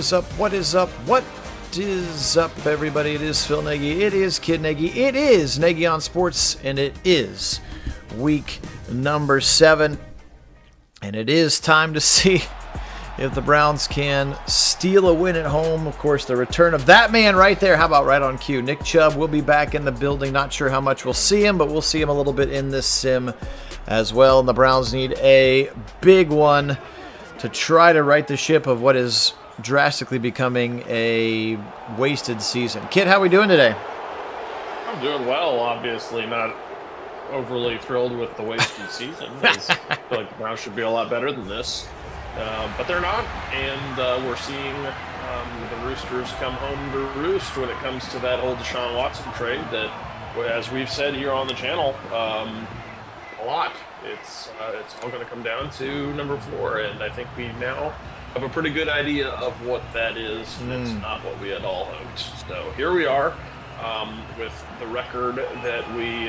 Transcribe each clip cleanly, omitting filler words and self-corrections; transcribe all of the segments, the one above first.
is up? What is up? What is up, everybody? It is Phil Nagy. It is Kit Nagy. It is Nagy on Sports, and it is week number 7. And it is time to see if the Browns can steal a win at home. Of course, the return of that man right there. How about right on cue? Nick Chubb will be back in the building. Not sure how much we'll see him, but we'll see him a little bit in this sim as well. And the Browns need a big one to try to right the ship of what is drastically becoming a wasted season. Kit, how are we doing today? I'm doing well, obviously not overly thrilled with the wasted season. I feel like the Browns should be a lot better than this, but they're not, and we're seeing the Roosters come home to roost when it comes to that old Deshaun Watson trade that, as we've said here on the channel, a lot. It's all going to come down to number 4, and I think we now have a pretty good idea of what that is, and it's not what we had all hoped. So here we are with the record that we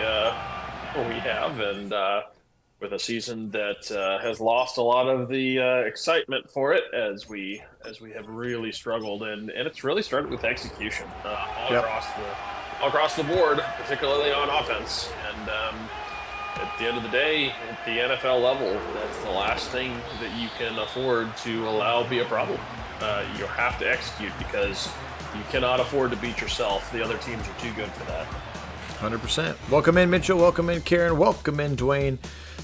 have, and with a season that has lost a lot of the excitement for it as we have really struggled, and it's really started with execution all across the board, particularly on offense. And at the end of the day, at the NFL level, that's the last thing that you can afford to allow be a problem. You have to execute because you cannot afford to beat yourself. The other teams are too good for that. 100%. Welcome in, Mitchell. Welcome in, Karen. Welcome in, Dwayne.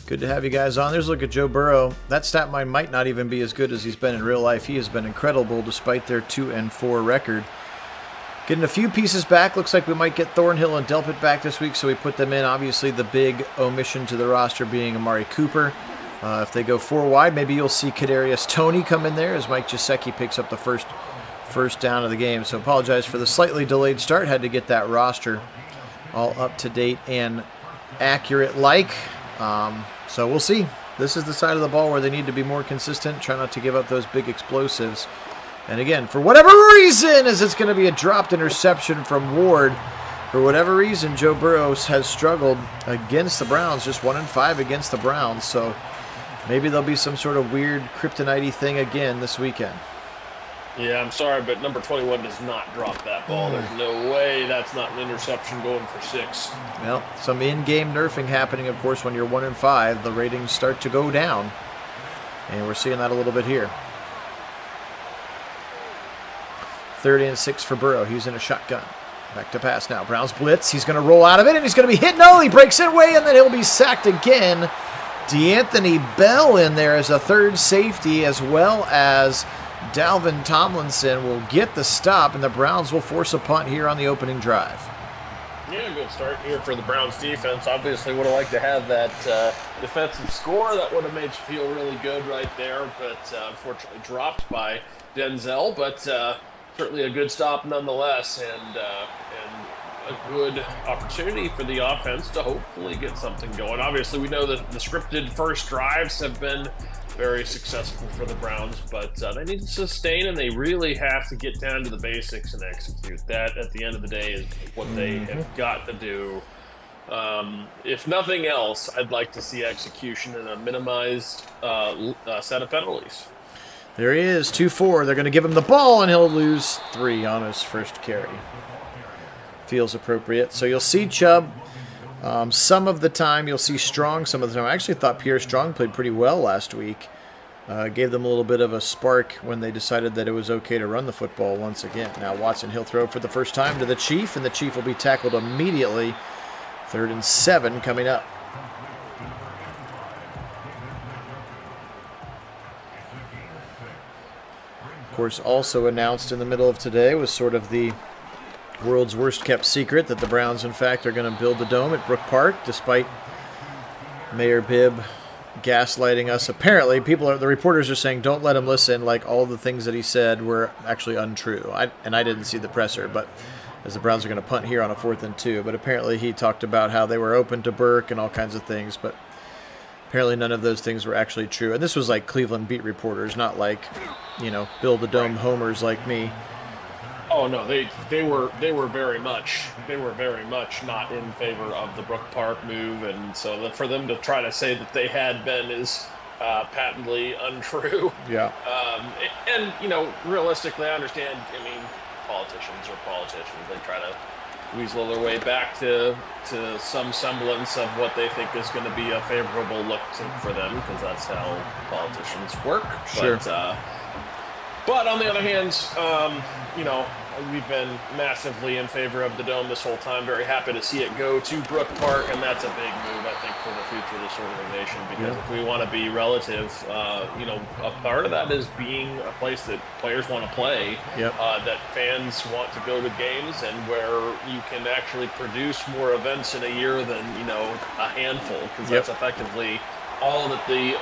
Good to have you guys on. There's a look at Joe Burrow. That stat line might not even be as good as he's been in real life. He has been incredible despite their 2-4 record. Getting a few pieces back. Looks like we might get Thornhill and Delpit back this week, so we put them in. Obviously, the big omission to the roster being Amari Cooper. If they go 4 wide, maybe you'll see Za'Darius Toney come in there as Mike Gesicki picks up the first down of the game. So apologize for the slightly delayed start. Had to get that roster all up to date and accurate so we'll see. This is the side of the ball where they need to be more consistent. Try not to give up those big explosives. And again, for whatever reason, as it's going to be a dropped interception from Ward, for whatever reason, Joe Burrow has struggled against the Browns, just 1-5 against the Browns. So maybe there'll be some sort of weird kryptonite thing again this weekend. Yeah, I'm sorry, but number 21 does not drop that ball. There's no way that's not an interception going for 6. Well, some in-game nerfing happening, of course, when you're 1-5. The ratings start to go down, and we're seeing that a little bit here. 3rd and 6 for Burrow. He's in a shotgun. Back to pass now. Browns blitz. He's going to roll out of it, and he's going to be hit. No, he breaks it away, and then he'll be sacked again. D'Anthony Bell in there as a third safety, as well as Dalvin Tomlinson will get the stop, and the Browns will force a punt here on the opening drive. Yeah, good start here for the Browns defense. Obviously would have liked to have that defensive score. That would have made you feel really good right there, but unfortunately dropped by Denzel. But certainly a good stop nonetheless, and a good opportunity for the offense to hopefully get something going. Obviously, we know that the scripted first drives have been very successful for the Browns, but they need to sustain, and they really have to get down to the basics and execute. That, at the end of the day, is what they have got to do. If nothing else, I'd like to see execution and a minimized set of penalties. There he is, 2-4. They're going to give him the ball, and he'll lose 3 on his first carry. Feels appropriate. So you'll see Chubb. Some of the time you'll see Strong. Some of the time I actually thought Pierre Strong played pretty well last week. Gave them a little bit of a spark when they decided that it was okay to run the football once again. Now Watson, he'll throw for the first time to the Chief, and the Chief will be tackled immediately. 3rd and 7 coming up. Of course, also announced in the middle of today was sort of the world's worst kept secret that the Browns, in fact, are going to build the dome at Brook Park, despite Mayor Bibb gaslighting us. Apparently, the reporters are saying, don't let him listen, like all the things that he said were actually untrue. I didn't see the presser, but as the Browns are going to punt here on a 4th and 2. But apparently he talked about how they were open to Burke and all kinds of things, but apparently none of those things were actually true. And this was like Cleveland beat reporters, not like, build the dome homers like me. Oh no, they were very much not in favor of the Brook Park move, and so for them to try to say that they had been is patently untrue. Yeah. And realistically, I understand. I mean, politicians are politicians. They try to weasel their way back to some semblance of what they think is going to be a favorable look for them, because that's how politicians work. Sure. But on the other hand, we've been massively in favor of the Dome this whole time. Very happy to see it go to Brook Park, and that's a big move, I think, for the future of this organization. Because if we want to be relative, a part of that is being a place that players want to play, that fans want to go to games, and where you can actually produce more events in a year than a handful, because that's effectively all that the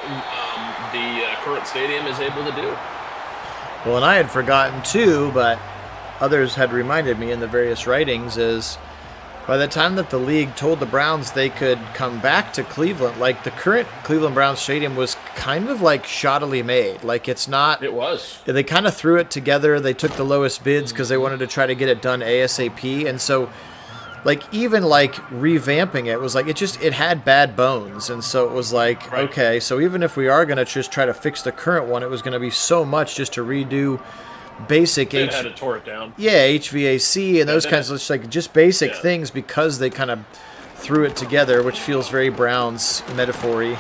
current stadium is able to do. Well, and I had forgotten too, but others had reminded me in the various writings, is by the time that the league told the Browns they could come back to Cleveland, like the current Cleveland Browns stadium was kind of like shoddily made. Like it's not. It was. They kind of threw it together. They took the lowest bids because they wanted to try to get it done ASAP. And so, like even like revamping it was like it had bad bones. And so it was like, okay, so even if we are going to just try to fix the current one, it was going to be so much just to redo basic had to tore it down. Yeah, HVAC and those kinds of just basic things, because they kind of threw it together, which feels very Browns metaphor-y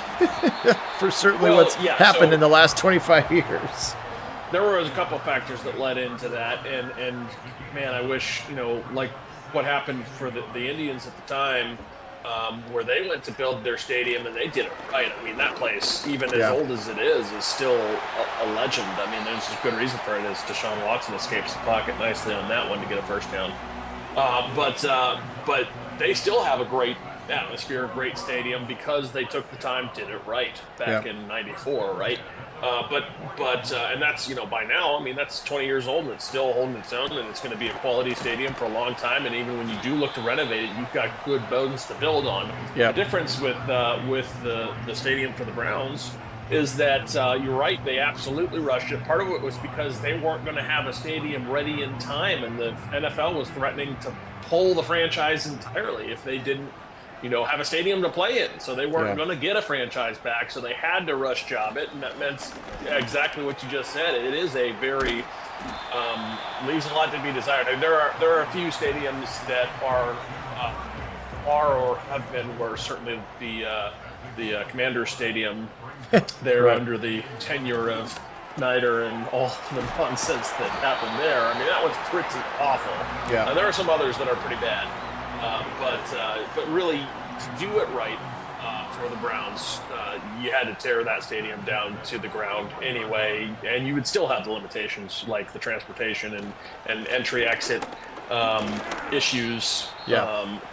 for certainly what's happened in the last 25 years. There was a couple factors that led into that, and man, I wish, like what happened for the Indians at the time, where they went to build their stadium and they did it right. I mean, that place, even as old as it is still a legend. I mean, there's a good reason for it, as Deshaun Watson escapes the pocket nicely on that one to get a first down. But they still have a great atmosphere, a great stadium, because they took the time, did it right back in '94, right? And that's, by now, I mean, that's 20 years old and it's still holding its own, and it's going to be a quality stadium for a long time. And even when you do look to renovate it, you've got good bones to build on. The difference with the stadium for the Browns is that you're right, they absolutely rushed it. Part of it was because they weren't going to have a stadium ready in time, and the NFL was threatening to pull the franchise entirely if they didn't have a stadium to play in. So they weren't going to get a franchise back, so they had to rush job it, and that meant exactly what you just said. It is a very leaves a lot to be desired. And there are a few stadiums that are or have been, where certainly the Commanders Stadium there under the tenure of Snyder and all the nonsense that happened there. I mean, that one's pretty awful. There are some others that are pretty bad. But really, to do it right for the Browns, you had to tear that stadium down to the ground anyway, and you would still have the limitations like the transportation and entry-exit issues,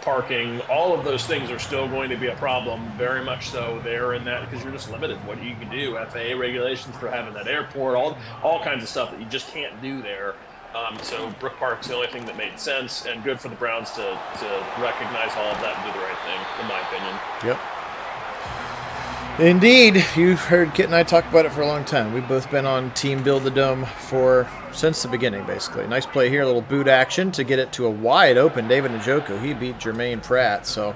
parking. All of those things are still going to be a problem, very much so there in that, because you're just limited what you can do. FAA regulations for having that airport, all kinds of stuff that you just can't do there. So Brook Park's the only thing that made sense, and good for the Browns to recognize all of that and do the right thing, in my opinion. Indeed. You've heard Kit and I talk about it for a long time. We've both been on Team Build the Dome since the beginning, basically. Nice play here, a little boot action to get it to a wide open David Njoku. He beat Jermaine Pratt. So,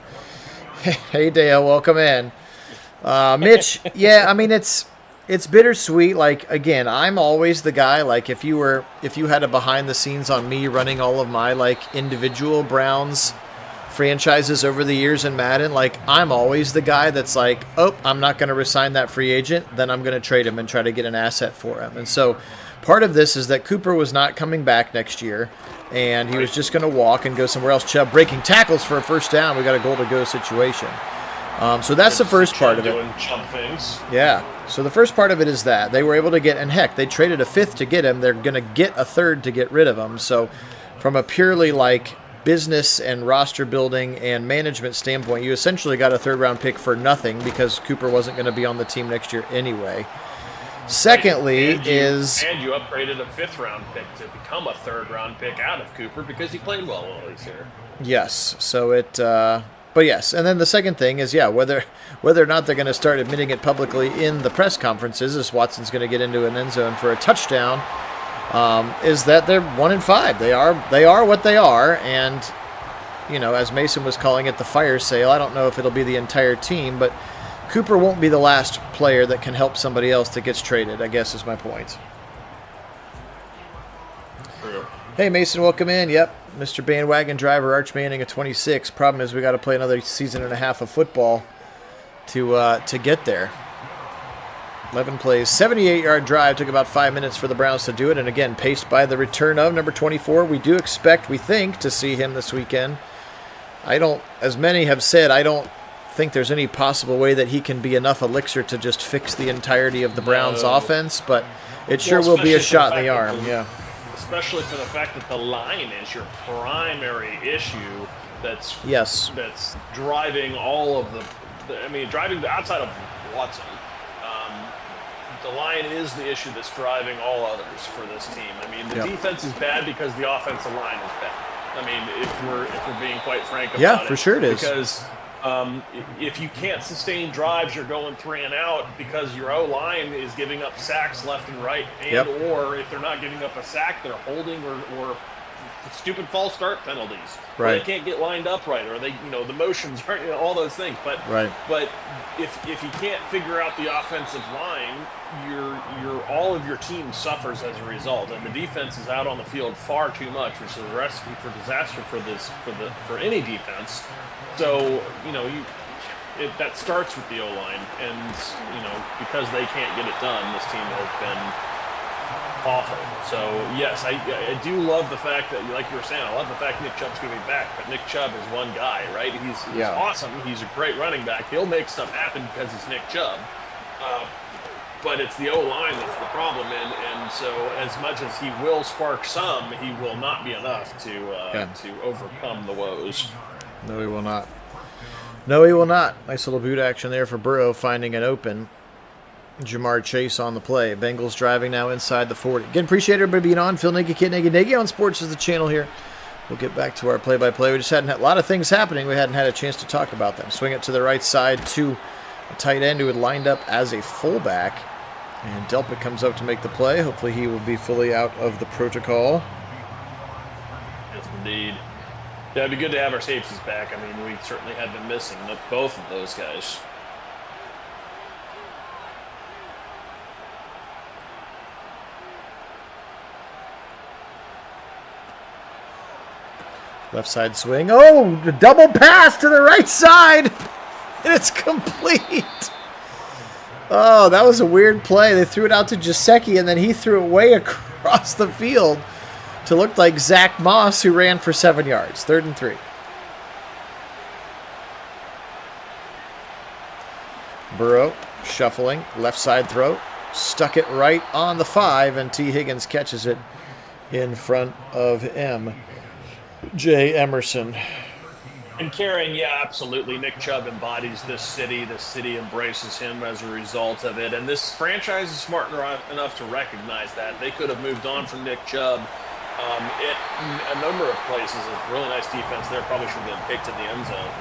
hey, Dale, welcome in. Mitch, I mean, it's bittersweet. Like, again, I'm always the guy, like if you had a behind the scenes on me running all of my like individual Browns franchises over the years in Madden, like I'm always the guy that's like, oh, I'm not going to resign that free agent, then I'm going to trade him and try to get an asset for him. And so part of this is that Cooper was not coming back next year, and he was just going to walk and go somewhere else. Chubb breaking tackles for a first down. We got a goal-to-go situation. So that's the first part of it. Doing Chubb things. Yeah. So the first part of it is that they were able to get, and heck, they traded a fifth to get him. They're going to get a third to get rid of him. So from a purely like business and roster building and management standpoint, you essentially got a third-round pick for nothing because Cooper wasn't going to be on the team next year anyway. Secondly, and you upgraded a fifth-round pick to become a third-round pick out of Cooper because he played well while he's here. Yes. So it. But yes, and then the second thing is, whether or not they're going to start admitting it publicly in the press conferences, as Watson's going to get into an end zone for a touchdown, is that they're 1-5. They are what they are, and as Mason was calling it, the fire sale. I don't know if it'll be the entire team, but Cooper won't be the last player that can help somebody else that gets traded, I guess is my point. True. Hey, Mason, welcome in. Yep, Mr. Bandwagon Driver, Arch Manning at 26. Problem is we got to play another season and a half of football to get there. 11 plays, 78-yard drive. Took about 5 minutes for the Browns to do it. And again, paced by the return of number 24. We do expect, we think, to see him this weekend. As many have said, I don't think there's any possible way that he can be enough elixir to just fix the entirety of the Browns offense, but it sure will be a shot in the arm. Yeah. Especially for the fact that the line is your primary issue that's driving all of driving outside of Watson. The line is the issue that's driving all others for this team. I mean, the defense is bad because the offensive line is bad. I mean, if we're being quite frank about it. Yeah, for sure it is. Because if you can't sustain drives, you're going 3 and out because your O-line is giving up sacks left and right, or if they're not giving up a sack, they're holding or stupid false start penalties. Right. Or they can't get lined up right, or the motions aren't, all those things. But if you can't figure out the offensive line, all of your team suffers as a result, and the defense is out on the field far too much, which is a recipe for disaster for any defense. So that starts with the O-line, and because they can't get it done, this team has been awful. So yes, I do love the fact that, like you were saying, I love the fact Nick Chubb's going to be back, but Nick Chubb is one guy, right? He's awesome. He's a great running back. He'll make stuff happen because he's Nick Chubb. But it's the O-line that's the problem, and so as much as he will spark some, he will not be enough to overcome the woes. No, he will not. No, he will not. Nice little boot action there for Burrow, finding an open Jamar Chase on the play. Bengals driving now inside the 40. Again, appreciate everybody being on. Phil Nagy, Kit Nagy on Sports is the channel here. We'll get back to our play-by-play. We just hadn't had a lot of things happening. We hadn't had a chance to talk about them. Swing it to the right side to a tight end who had lined up as a fullback. And Delpit comes up to make the play. Hopefully he will be fully out of the protocol. Yes, indeed. Yeah, it'd be good to have our safeties back. I mean, we certainly have been missing both of those guys. Left side swing. Oh, the double pass to the right side. And it's complete. Oh, that was a weird play. They threw it out to Gesicki, and then he threw it way across the field to look like Zach Moss, who ran for 7 yards. 3rd and 3. Burrow shuffling, left side throw. Stuck it right on the 5, and T. Higgins catches it in front of J. Emerson. And Karen, yeah, absolutely. Nick Chubb embodies this city. This city embraces him as a result of it. And this franchise is smart enough to recognize that. They could have moved on from Nick Chubb in a number of places. A really nice defense there. Probably should have been picked in the end zone.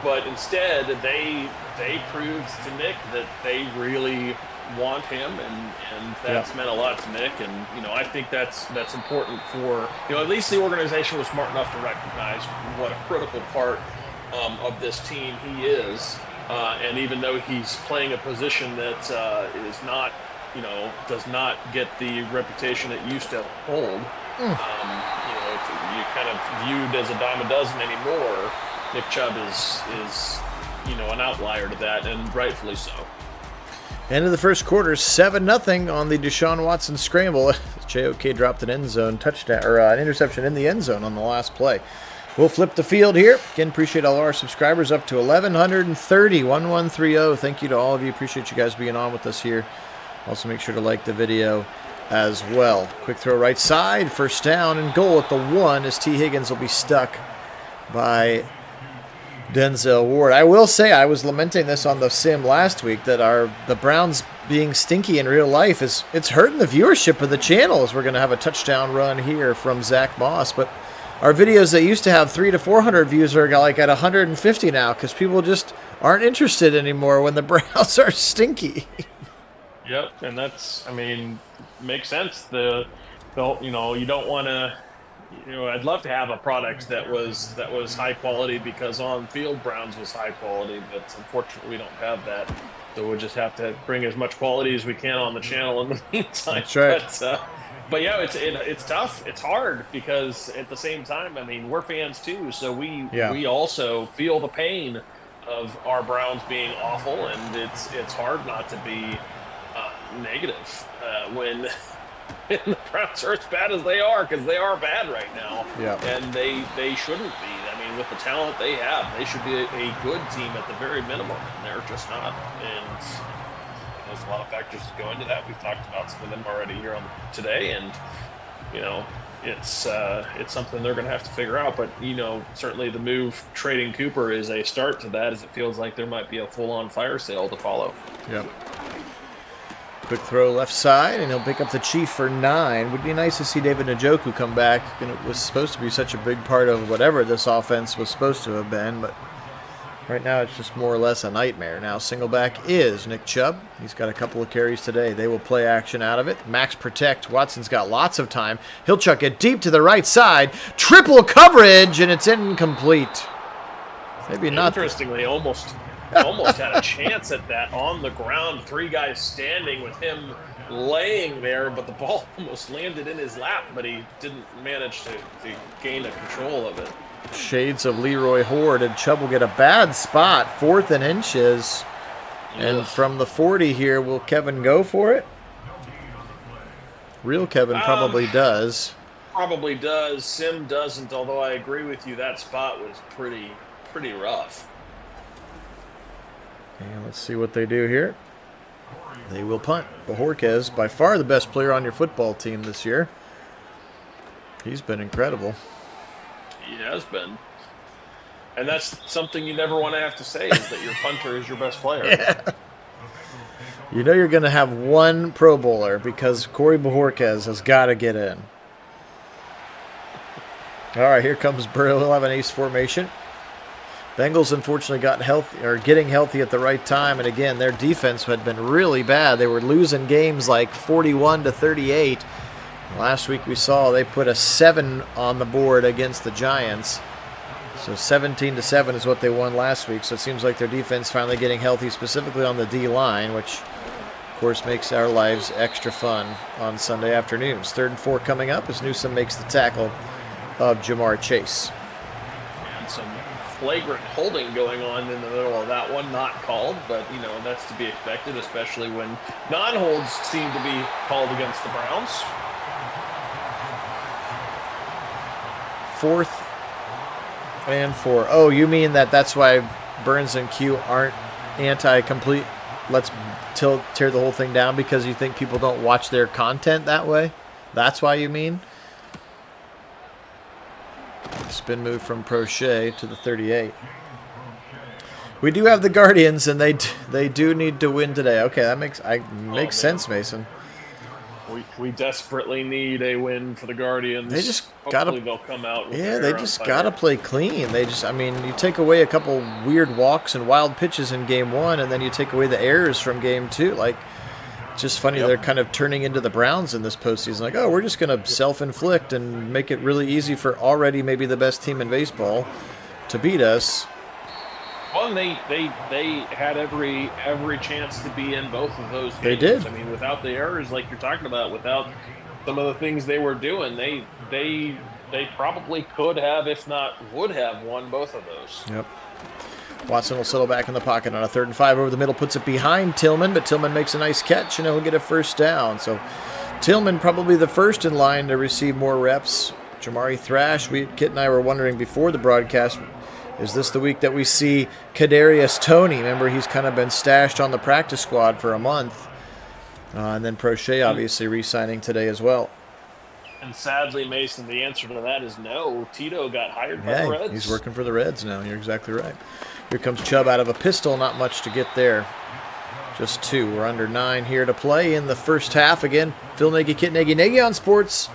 But instead, they proved to Nick that they really want him, and that's meant a lot to Nick, and I think that's important for at least the organization was smart enough to recognize what a critical part of this team he is, and even though he's playing a position that is not does not get the reputation it used to hold, you kind of viewed as a dime a dozen anymore. Nick Chubb is an outlier to that, and rightfully so. End of the first quarter, 7-0 on the Deshaun Watson scramble. JOK dropped an end zone touchdown or an interception in the end zone on the last play. We'll flip the field here. Again, appreciate all our subscribers up to 1,130, 1130. Thank you to all of you. Appreciate you guys being on with us here. Also, make sure to like the video as well. Quick throw right side, first down and goal at the 1 as T. Higgins will be stuck by Denzel Ward. I will say, I was lamenting this on the sim last week, that the Browns being stinky in real life it's hurting the viewership of the channel, as we're going to have a touchdown run here from Zach Moss. But our videos that used to have 300 to 400 views are like at 150 now, because people just aren't interested anymore when the Browns are stinky. Yep, and that's, makes sense. You don't want to I'd love to have a product that was high quality because on field Browns was high quality, but unfortunately we don't have that. So we'll just have to bring as much quality as we can on the channel in the meantime. That's right. But yeah, it's tough. It's hard because at the same time, I mean, we're fans too, so we also feel the pain of our Browns being awful, and it's hard not to be negative when the Browns are as bad as they are, because they are bad right now. Yeah. And they shouldn't be. I mean, with the talent they have, they should be a good team at the very minimum, and they're just not. And there's a lot of factors that go into that. We've talked about some of them already here today, and it's something they're going to have to figure out. But certainly the move trading Cooper is a start to that, as it feels like there might be a full-on fire sale to follow. Yep. Quick throw left side, and he'll pick up the Chief for 9. Would be nice to see David Njoku come back. And it was supposed to be such a big part of whatever this offense was supposed to have been, but right now it's just more or less a nightmare. Now single back is Nick Chubb. He's got a couple of carries today. They will play action out of it. Max protect. Watson's got lots of time. He'll chuck it deep to the right side. Triple coverage, and it's incomplete. Maybe not. Interestingly, almost had a chance at that on the ground. 3 guys standing with him laying there, but the ball almost landed in his lap, but he didn't manage to gain a control of it. Shades of Leroy Horde, and Chubb will get a bad spot, 4th and inches. And from the 40 here, will Kevin go for it? Real Kevin probably does. Probably does. Sim doesn't, although I agree with you, that spot was pretty rough. And let's see what they do here. They will punt. Bojorquez, by far the best player on your football team this year. He's been incredible. He has been. And that's something you never want to have to say, is that your punter is your best player. Yeah. You know you're going to have one Pro Bowler because Corey Bojorquez has got to get in. All right, here comes Burrow. He'll have an ace formation. Bengals unfortunately getting healthy at the right time, and again, their defense had been really bad. They were losing games like 41-38. Last week we saw they put a 7 on the board against the Giants. So 17-7 is what they won last week. So it seems like their defense finally getting healthy, specifically on the D-line, which of course makes our lives extra fun on Sunday afternoons. 3rd and 4 coming up as Newsome makes the tackle of Jamar Chase. And some flagrant holding going on in the middle of that one, not called, but that's to be expected, especially when non-holds seem to be called against the Browns. 4th and 4. Oh, you mean that's why Burns and Q aren't anti-complete? Let's tear the whole thing down because you think people don't watch their content that way? That's why you mean? Spin move from Prochet to the 38. We do have the Guardians, and they do need to win today. Okay, that makes sense, Mason. We desperately need a win for the Guardians. They just Hopefully they'll come out. They just gotta play clean. You take away a couple weird walks and wild pitches in game 1, and then you take away the errors from game 2. It's just funny they're kind of turning into the Browns in this postseason. Like, oh, we're just gonna self-inflict and make it really easy for already maybe the best team in baseball to beat us. Well, they had every chance to be in both of those games. They did. I mean, without the errors like you're talking about, without some of the things they were doing, they probably could have, if not would have, won both of those. Yep. Watson will settle back in the pocket on a 3rd and 5 over the middle, puts it behind Tillman, but Tillman makes a nice catch, and he'll get a first down. So Tillman probably the first in line to receive more reps. Jamari Thrash, Kit and I were wondering before the broadcast, is this the week that we see Kadarius Toney? Remember, he's kind of been stashed on the practice squad for a month. And then Prochet obviously re-signing today as well. And sadly, Mason, the answer to that is no. Tito got hired by the Reds. He's working for the Reds now. You're exactly right. Here comes Chubb out of a pistol. Not much to get there. Just 2. We're under 9 here to play in the first half. Again, Phil Nagy, Kit Nagy, Nagy on Sports.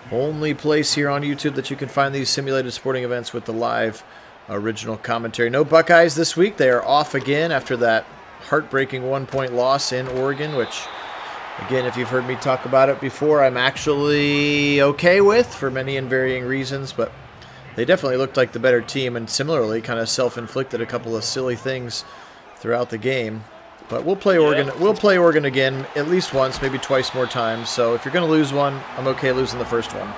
Only place here on YouTube that you can find these simulated sporting events with the live original commentary. No Buckeyes this week. They are off again after that heartbreaking 1-point loss in Oregon, which Again, if you've heard me talk about it before, I'm actually okay with, for many and varying reasons, but they definitely looked like the better team, and similarly kind of self-inflicted a couple of silly things throughout the game. But we'll play Oregon. Yeah. We'll play Oregon again at least once, maybe twice more times. So if you're going to lose one, I'm okay losing the first one.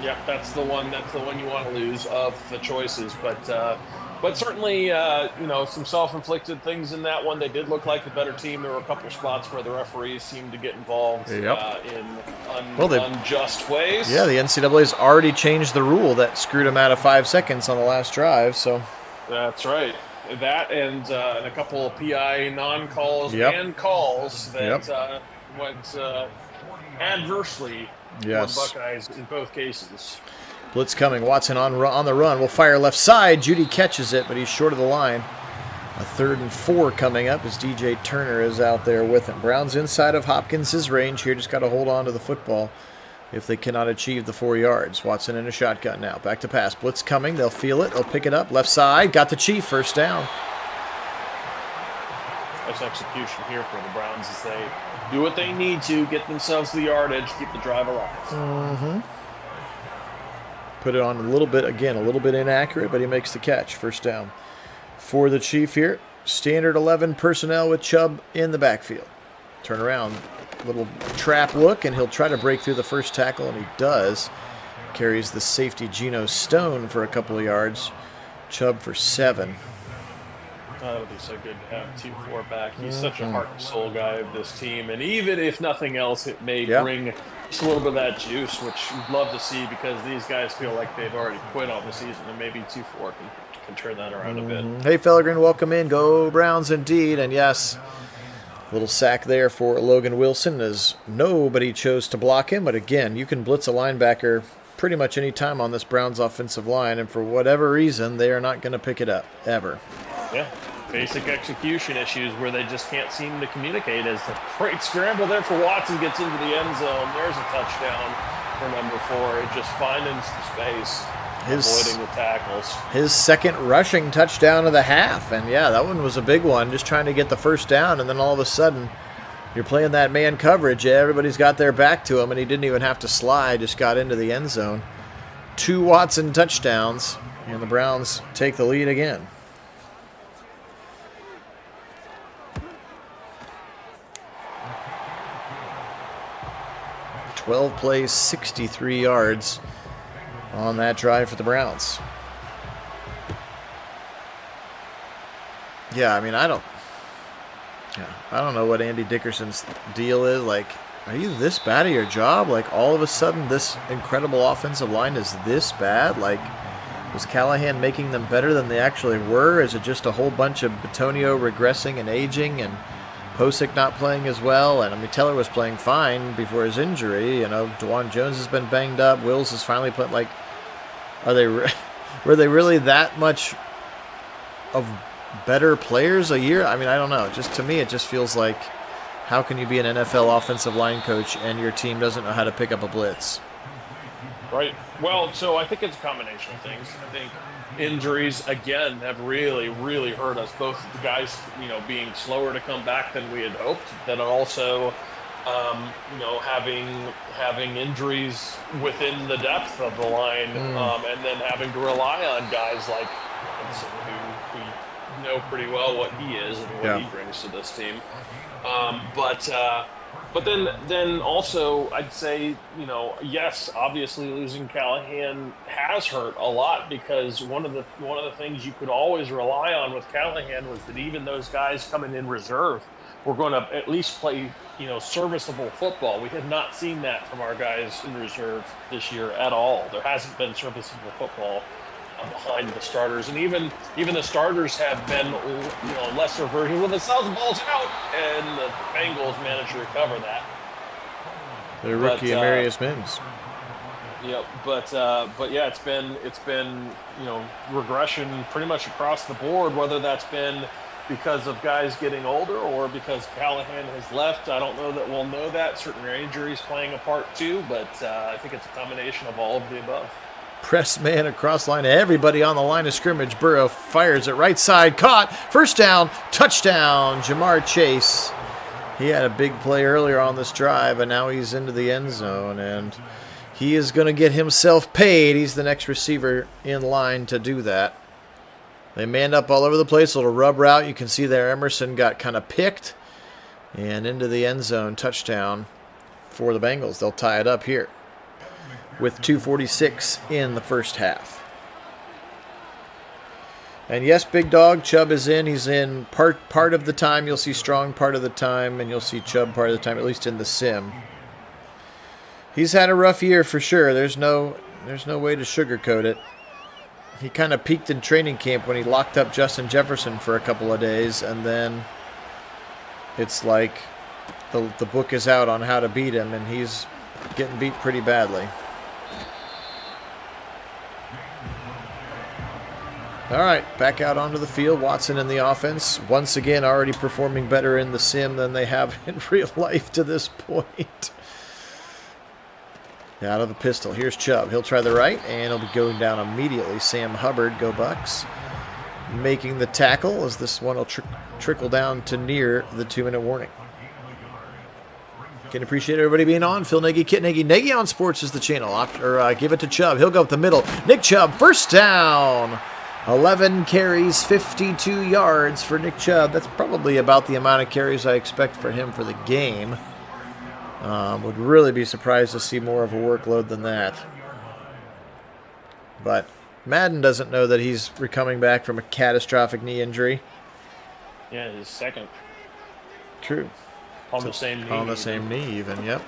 Yep, that's the one. That's the one you want to lose of the choices. But certainly, some self-inflicted things in that one. They did look like the better team. There were a couple spots where the referees seemed to get involved in unjust ways. Yeah, the NCAA's already changed the rule that screwed them out of 5 seconds on the last drive. So that's right. That and a couple of PI non-calls and calls that went adversely on Buckeyes in both cases. Blitz coming. Watson on the run. Will fire left side. Judy catches it, but he's short of the line. A 3rd and 4 coming up as DJ Turner is out there with him. Brown's inside of Hopkins' range here. Just got to hold on to the football if they cannot achieve the 4 yards. Watson in a shotgun now. Back to pass. Blitz coming. They'll feel it. They'll pick it up. Left side. Got the Chief. First down. Nice execution here for the Browns as they do what they need to, get themselves the yardage, keep the drive alive. Mm-hmm. Put it on a little bit inaccurate, but he makes the catch. First down for the Chief here. Standard 11 personnel with Chubb in the backfield. Turn around, little trap look, and he'll try to break through the first tackle, and he does. Carries the safety Geno Stone for a couple of yards. Chubb for 7. That would be so good to have 2-4 back. He's such a heart and soul guy of this team, and even if nothing else, it may bring just a little bit of that juice, which we'd love to see because these guys feel like they've already quit on the season, and maybe 2-4 can turn that around a bit. Hey, Fellegren, welcome in. Go Browns indeed, and yes, little sack there for Logan Wilson as nobody chose to block him, but again, you can blitz a linebacker pretty much any time on this Browns offensive line, and for whatever reason, they are not going to pick it up, ever. Yeah. Basic execution issues where they just can't seem to communicate. As a great scramble there for Watson gets into the end zone. There's a touchdown for number 4. It just finds the space, avoiding the tackles. His second rushing touchdown of the half. And, yeah, that one was a big one, just trying to get the first down. And then all of a sudden, you're playing that man coverage. Everybody's got their back to him, and he didn't even have to slide, just got into the end zone. 2 Watson touchdowns, and the Browns take the lead again. 12 plays, 63 yards on that drive for the Browns. Yeah, I mean, I don't know what Andy Dickerson's deal is. Like, are you this bad at your job? Like, all of a sudden, this incredible offensive line is this bad? Like, was Callahan making them better than they actually were? Is it just a whole bunch of Bitonio regressing and aging and Posick not playing as well? And I mean, Teller was playing fine before his injury. You know, DeJuan Jones has been banged up. Wills is finally playing. Like, were they really that much of better players a year? I mean, I don't know. Just to me, it just feels like, how can you be an NFL offensive line coach and your team doesn't know how to pick up a blitz? Right. Well, so I think it's a combination of things. I think injuries, again, have really, really hurt us. Both the guys, being slower to come back than we had hoped, that also, having injuries within the depth of the line, and then having to rely on guys like Hudson, who we know pretty well what he is and what he brings to this team. But then also, I'd say, yes, obviously losing Callahan has hurt a lot, because one of the things you could always rely on with Callahan was that even those guys coming in reserve were going to at least play, serviceable football. We have not seen that from our guys in reserve this year at all. There hasn't been serviceable football behind the starters, and even the starters have been lesser versions. When the South ball's out, and the Bengals managed to recover that. Their rookie Amarius Mims. Yep, but yeah, it's been regression pretty much across the board. Whether that's been because of guys getting older or because Callahan has left, I don't know that we'll know that. Certain injuries playing a part too, but I think it's a combination of all of the above. Press man across line. Everybody on the line of scrimmage. Burrow fires it right side. Caught. First down. Touchdown. Jamar Chase. He had a big play earlier on this drive, and now he's into the end zone, and he is going to get himself paid. He's the next receiver in line to do that. They manned up all over the place. A little rub route. You can see there Emerson got kind of picked and into the end zone. Touchdown for the Bengals. They'll tie it up here with 2:46 in the first half. And yes, Big Dog, Chubb is in. He's in part of the time. You'll see Strong part of the time, and you'll see Chubb part of the time, at least in the sim. He's had a rough year for sure. There's no way to sugarcoat it. He kind of peaked in training camp when he locked up Justin Jefferson for a couple of days, and then it's like the book is out on how to beat him, and he's getting beat pretty badly. All right, back out onto the field. Watson in the offense. Once again, already performing better in the sim than they have in real life to this point. Out of the pistol. Here's Chubb. He'll try the right, and he'll be going down immediately. Sam Hubbard, go Bucks, making the tackle as this one will trickle down to near the 2-minute warning. Can appreciate everybody being on. Phil Nagy, Kit Nagy. Nagy on Sports is the channel. Give it to Chubb. He'll go up the middle. Nick Chubb, first down. 11 carries, 52 yards for Nick Chubb. That's probably about the amount of carries I expect for him for the game. Would really be surprised to see more of a workload than that. But Madden doesn't know that he's coming back from a catastrophic knee injury. Yeah, his second. True. On the same knee. On the same knee even, yep.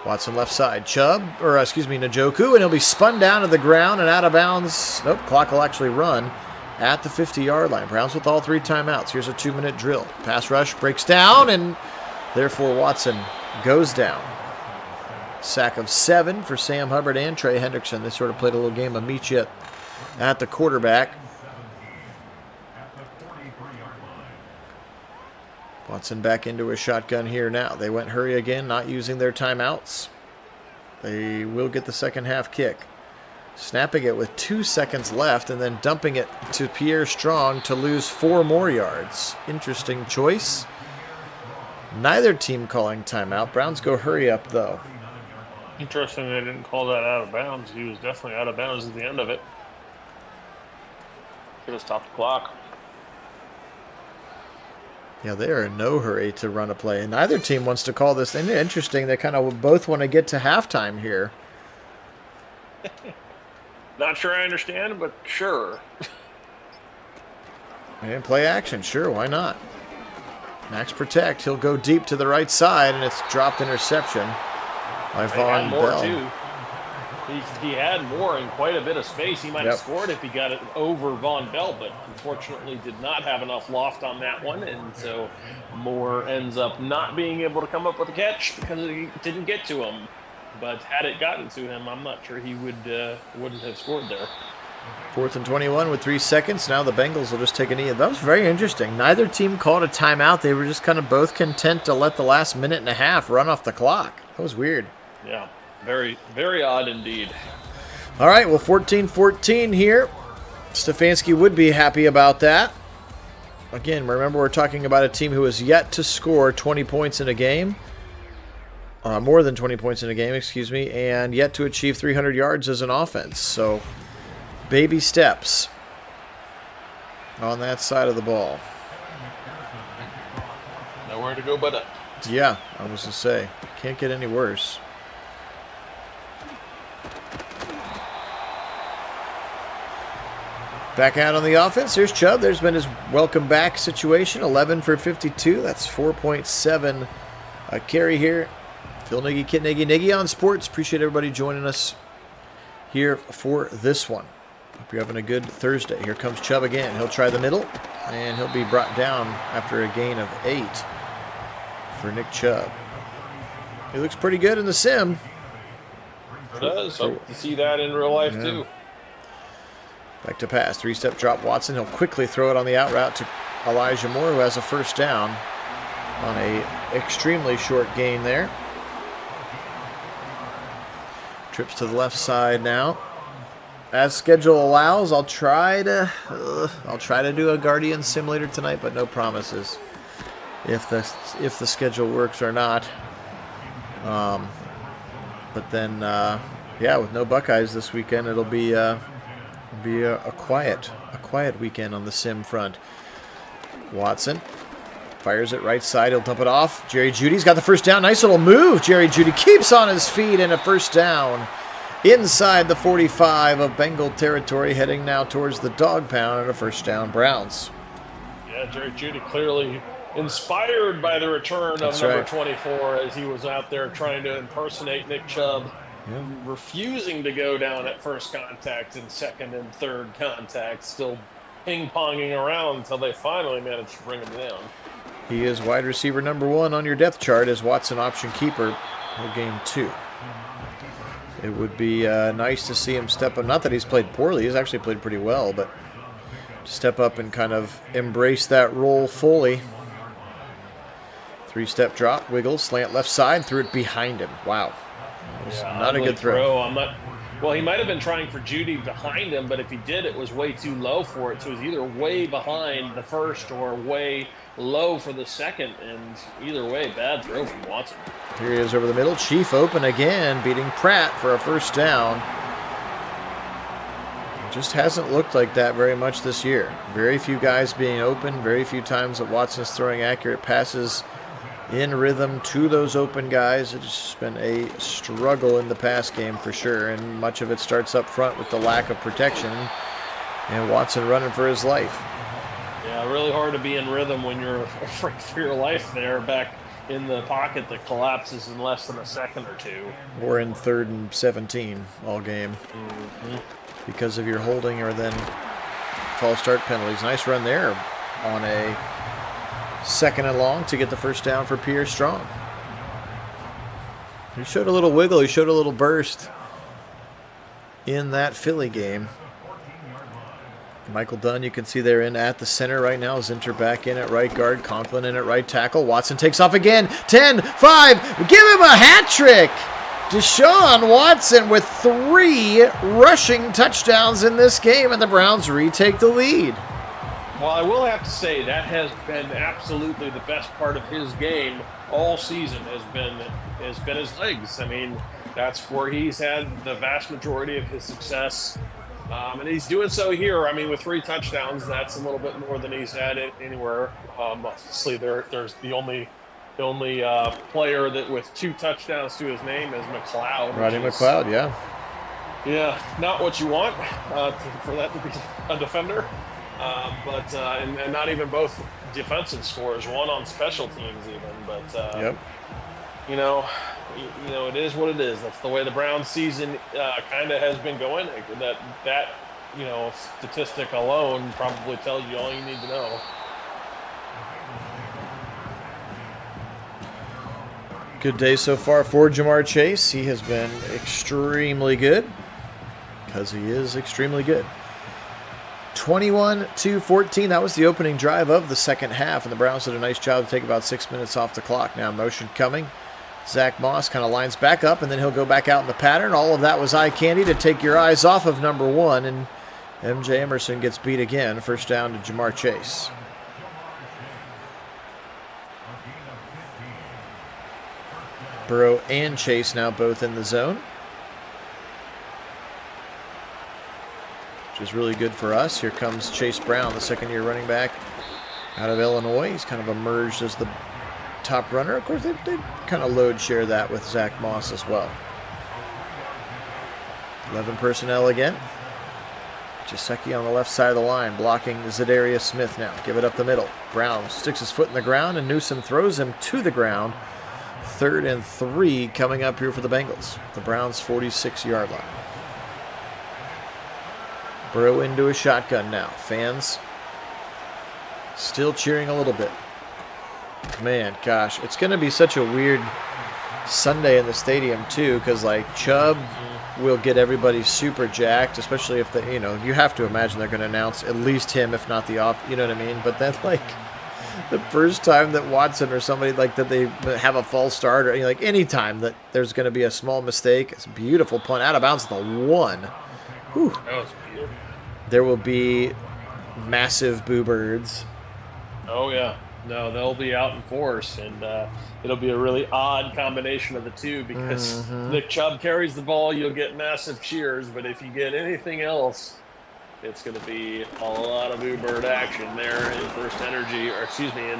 Watson left side. Njoku, and he'll be spun down to the ground and out of bounds. Nope, clock will actually run at the 50-yard line. Browns with all 3 timeouts. Here's a 2-minute drill. Pass rush breaks down, and therefore Watson goes down. Sack of 7 for Sam Hubbard and Trey Hendrickson. They sort of played a little game of meet you at the quarterback. Watson back into a shotgun here now. They went hurry again, not using their timeouts. They will get the second half kick. Snapping it with 2 seconds left and then dumping it to Pierre Strong to lose 4 more yards. Interesting choice. Neither team calling timeout. Browns go hurry up, though. Interesting they didn't call that out of bounds. He was definitely out of bounds at the end of it. Could have stopped the clock. Yeah, they are in no hurry to run a play. And neither team wants to call this. And interesting, they kind of both want to get to halftime here. Not sure I understand, but sure. And play action, sure, why not? Max protect, he'll go deep to the right side, and it's dropped interception by Von Bell. Too. He had more in quite a bit of space. He might have scored if he got it over Von Bell, but unfortunately did not have enough loft on that one, and so Moore ends up not being able to come up with a catch because it didn't get to him. But had it gotten to him, I'm not sure he wouldn't have scored there. 4th and 21 with 3 seconds. Now the Bengals will just take a knee. That was very interesting. Neither team called a timeout. They were just kind of both content to let the last minute and a half run off the clock. That was weird. Yeah, very, very odd indeed. All right, well, 14-14 here. Stefanski would be happy about that. Again, remember we're talking about a team who has yet to score 20 points in a game. More than 20 points in a game, and yet to achieve 300 yards as an offense. So, baby steps on that side of the ball. Nowhere to go but up. Yeah, I was to say, can't get any worse. Back out on the offense. Here's Chubb. There's been his welcome back situation. 11 for 52. That's 4.7 a carry here. Phil Nagy, Kit Nagy, Nagy on Sports. Appreciate everybody joining us here for this one. Hope you're having a good Thursday. Here comes Chubb again. He'll try the middle, and he'll be brought down after a gain of 8 for Nick Chubb. He looks pretty good in the sim. It does. Hope to see that in real life, too. Back to pass. 3-step drop Watson. He'll quickly throw it on the out route to Elijah Moore, who has a first down on a extremely short gain there. Trips to the left side now. As schedule allows, I'll try to do a Guardian simulator tonight, but no promises. if the schedule works or not. But then, yeah, with no Buckeyes this weekend, it'll be a quiet weekend on the sim front. Watson fires it right side. He'll dump it off. Jerry Jeudy's got the first down. Nice little move. Jerry Jeudy keeps on his feet and a first down inside the 45 of Bengal territory, heading now towards the dog pound and a first down Browns. Yeah, Jerry Jeudy clearly inspired by the return of number 24 as he was out there trying to impersonate Nick Chubb, refusing to go down at first contact and second and third contact, still ping-ponging around until they finally managed to bring him down. He is wide receiver number 1 on your depth chart as Watson option keeper for game 2. It would be nice to see him step up. Not that he's played poorly. He's actually played pretty well, but step up and kind of embrace that role fully. 3-step drop, wiggle, slant left side, threw it behind him. Wow. Not a good throw. Well, he might have been trying for Jeudy behind him, but if he did, it was way too low for it. So it was either way behind the first or way low for the second. And either way, bad throw from Watson. Here he is over the middle. Chief open again, beating Pratt for a first down. It just hasn't looked like that very much this year. Very few guys being open. Very few times that Watson's throwing accurate passes in rhythm to those open guys. It's just been a struggle in the pass game for sure, and much of it starts up front with the lack of protection and Watson running for his life. Yeah, really hard to be in rhythm when you're afraid for your life there back in the pocket that collapses in less than a second or two. Or in 3rd and 17 all game because of your holding or then false start penalties. Nice run there on a 2nd and long to get the first down for Pierre Strong. He showed a little wiggle. He showed a little burst in that Philly game. Michael Dunn, you can see they're in at the center right now. Zinter back in at right guard. Conklin in at right tackle. Watson takes off again. 10, 5. Give him a hat trick. Deshaun Watson with 3 rushing touchdowns in this game, and the Browns retake the lead. Well, I will have to say that has been absolutely the best part of his game all season has been his legs. I mean, that's where he's had the vast majority of his success, and he's doing so here. I mean, with 3 touchdowns, that's a little bit more than he's had anywhere. Obviously, there's the only player that with 2 touchdowns to his name is McLeod. Rodney McLeod, yeah. Yeah, not what you want for that to be a defender. But not even both defensive scores, one on special teams even. But you know, it is what it is. That's the way the Browns season kind of has been going. That statistic alone probably tells you all you need to know. Good day so far for Jamar Chase. He has been extremely good because he is extremely good. 21-14. That was the opening drive of the second half, and the Browns did a nice job to take about 6 minutes off the clock. Now motion coming. Zach Moss kind of lines back up, and then he'll go back out in the pattern. All of that was eye candy to take your eyes off of number 1, and MJ Emerson gets beat again. First down to Jamar Chase. Burrow and Chase now both in the zone, which is really good for us. Here comes Chase Brown, the second-year running back out of Illinois. He's kind of emerged as the top runner. Of course, they kind of load share that with Zach Moss as well. 11 personnel again. Jaceki on the left side of the line, blocking Za'Darius Smith now. Give it up the middle. Brown sticks his foot in the ground, and Newsome throws him to the ground. 3rd and 3 coming up here for the Bengals. The Browns' 46-yard line. Burrow into a shotgun now. Fans still cheering a little bit. Man, gosh, it's going to be such a weird Sunday in the stadium, too, because, like, Chubb will get everybody super jacked, especially if you have to imagine they're going to announce at least him, if not the off, you know what I mean? But then, like, the first time that Watson or somebody like that they have a false start, or like any time that there's going to be a small mistake, it's a beautiful punt out of bounds at the 1. Whew. That was beautiful. There will be massive boo birds. Oh yeah. No, they'll be out in force, and it'll be a really odd combination of the two because Nick Chubb carries the ball, you'll get massive cheers, but if you get anything else, it's going to be a lot of Boo-Bird action there in First Energy, or excuse me, in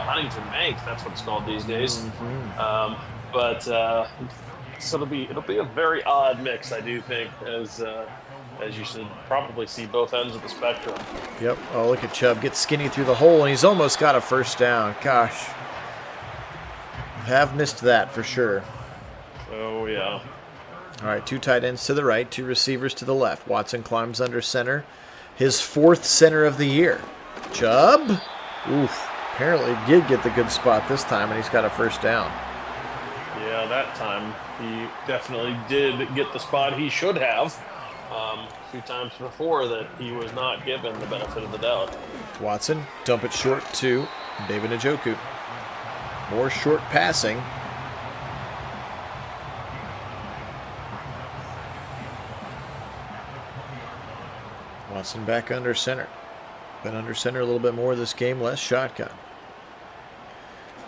Huntington Bank. That's what it's called these days. So it'll be a very odd mix, I do think, as you should probably see both ends of the spectrum. Yep. Oh, look at Chubb get skinny through the hole, and he's almost got a first down. Gosh, have missed that for sure. Oh yeah. All right, 2 tight ends to the right, 2 receivers to the left. Watson climbs under center, his 4th center of the year. Chubb, apparently did get the good spot this time, and he's got a first down. Yeah, that time he definitely did get the spot he should have. A few times before that he was not given the benefit of the doubt. Watson, dump it short to David Njoku. More short passing. Watson back under center. Been under center a little bit more this game, less shotgun.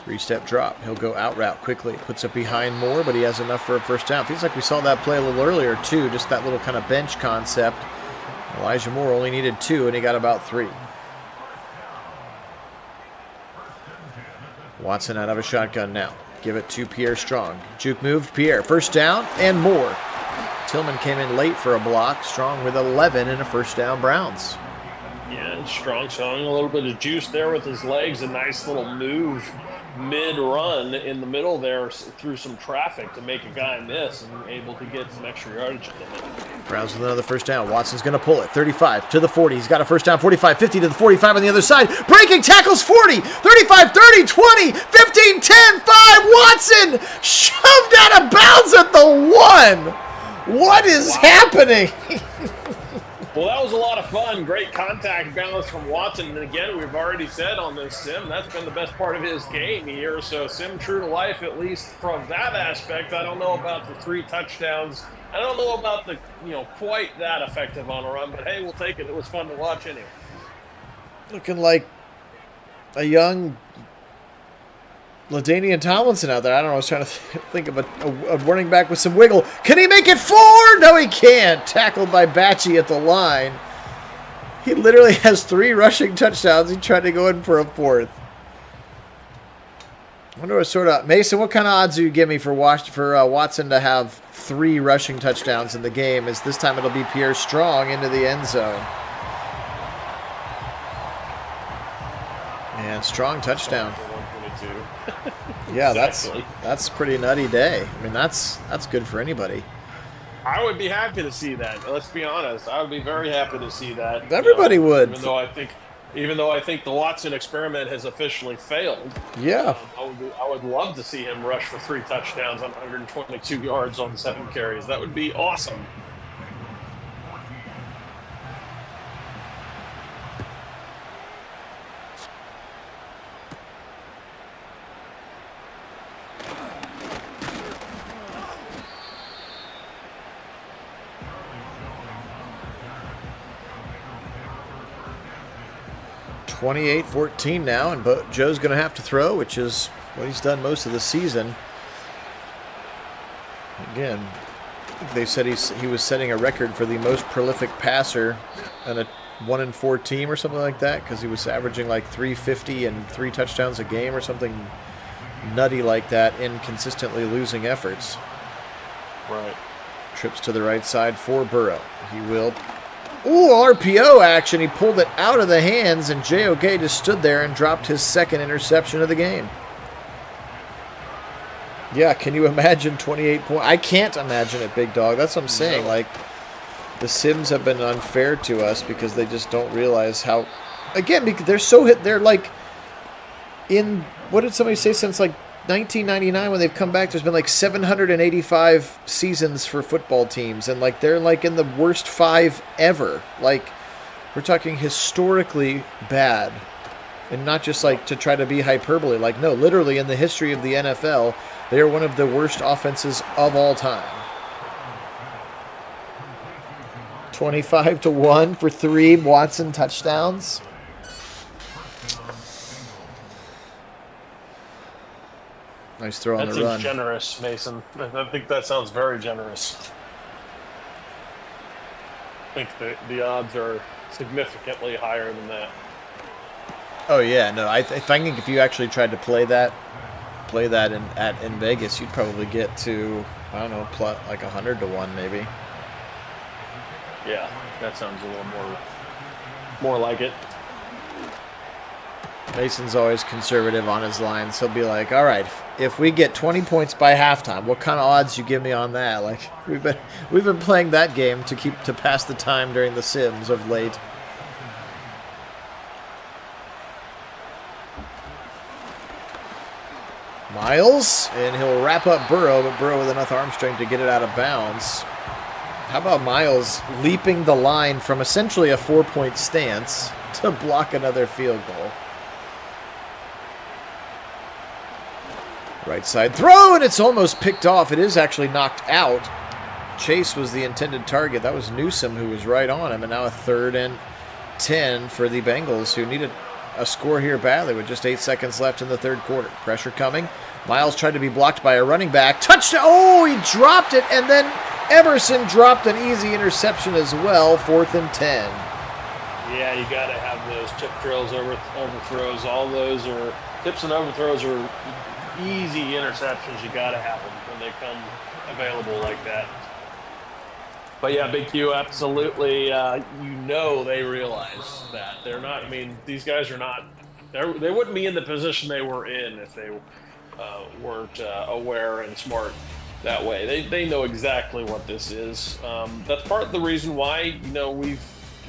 3-step drop. He'll go out route quickly. Puts it behind Moore, but he has enough for a first down. Feels like we saw that play a little earlier, too. Just that little kind of bench concept. Elijah Moore only needed 2, and he got about 3. Watson out of a shotgun now. Give it to Pierre Strong. Juke moved. Pierre. First down and more. Tillman came in late for a block. Strong with 11 and a first down Browns. Yeah, and Strong showing a little bit of juice there with his legs. A nice little move mid-run in the middle there through some traffic to make a guy miss and able to get some extra yardage in it. Browns with another first down. Watson's going to pull it. 35 to the 40. He's got a first down. 45, 50 to the 45 on the other side. Breaking tackles 40, 35, 30, 20, 15, 10, 5. Watson shoved out of bounds at the 1. What is happening? Well, that was a lot of fun. Great contact balance from Watson. And again, we've already said on this Sim, that's been the best part of his game here. So Sim true to life, at least from that aspect. I don't know about the 3 touchdowns. I don't know about the, quite that effective on a run, but hey, we'll take it. It was fun to watch anyway. Looking like a young LaDainian Tomlinson out there. I don't know. I was trying to think of a running back with some wiggle. Can he make it 4? No, he can't. Tackled by Batchy at the line. He literally has 3 rushing touchdowns. He tried to go in for a 4th. I wonder what sort of... Mason, what kind of odds do you give me for Watson to have 3 rushing touchdowns in the game? As this time it'll be Pierre Strong into the end zone. And Strong touchdown. Yeah, exactly. that's pretty nutty day. I mean, that's good for anybody. I would be happy to see that. Let's be honest. I would be very happy to see that. Everybody would. Even though I think the Watson experiment has officially failed. Yeah. I would love to see him rush for 3 touchdowns on 122 yards on 7 carries. That would be awesome. (28-14) now, and Joe's going to have to throw, which is what he's done most of the season. Again, I think they said he was setting a record for the most prolific passer on a 1-4 team or something like that, because he was averaging like 350 and 3 touchdowns a game or something nutty like that in consistently losing efforts. Right. Trips to the right side for Burrow. He will... Ooh, RPO action. He pulled it out of the hands, and J.O.K. just stood there and dropped his 2nd interception of the game. Yeah, can you imagine 28 points? I can't imagine it, big dog. That's what I'm saying. Like, the Sims have been unfair to us because they just don't realize how... Again, because they're so hit. They're like in... What did somebody say since like 1999 when they've come back? There's been like 785 seasons for football teams, and like they're like in the worst 5 ever. Like, we're talking historically bad, and not just like to try to be hyperbole. Like, no, literally in the history of the NFL, they are one of the worst offenses of all time. 25-1 for 3 Watson touchdowns. Nice throw on That the run. seems generous, Mason. I think that sounds very generous. I think the odds are significantly higher than that. Oh yeah, no. I think if you actually tried to play that in Vegas, you'd probably get to, I don't know, plus like 100 to 1 maybe. Yeah, that sounds a little more like it. Mason's always conservative on his lines. He'll be like, "All right, if we get 20 points by halftime, what kind of odds you give me on that?" Like we've been playing that game to pass the time during the Sims of late. Miles, and he'll wrap up Burrow, but Burrow with enough arm strength to get it out of bounds. How about Miles leaping the line from essentially a 4-point stance to block another field goal? Right side throw, and it's almost picked off. It is actually knocked out. Chase was the intended target. That was Newsome who was right on him, and now a 3rd and 10 for the Bengals, who needed a score here badly with just 8 seconds left in the 3rd quarter. Pressure coming. Miles tried to be blocked by a running back. Touchdown! Oh, he dropped it, and then Emerson dropped an easy interception as well. 4th and 10. Yeah, you got to have those tip drills, overthrows. All those are tips and overthrows are easy interceptions. You got to have them when they come available like that. But yeah, Big Q, absolutely. They realize that they're not. I mean, these guys are not. They wouldn't be in the position they were in if they weren't aware and smart that way. They know exactly what this is. That's part of the reason why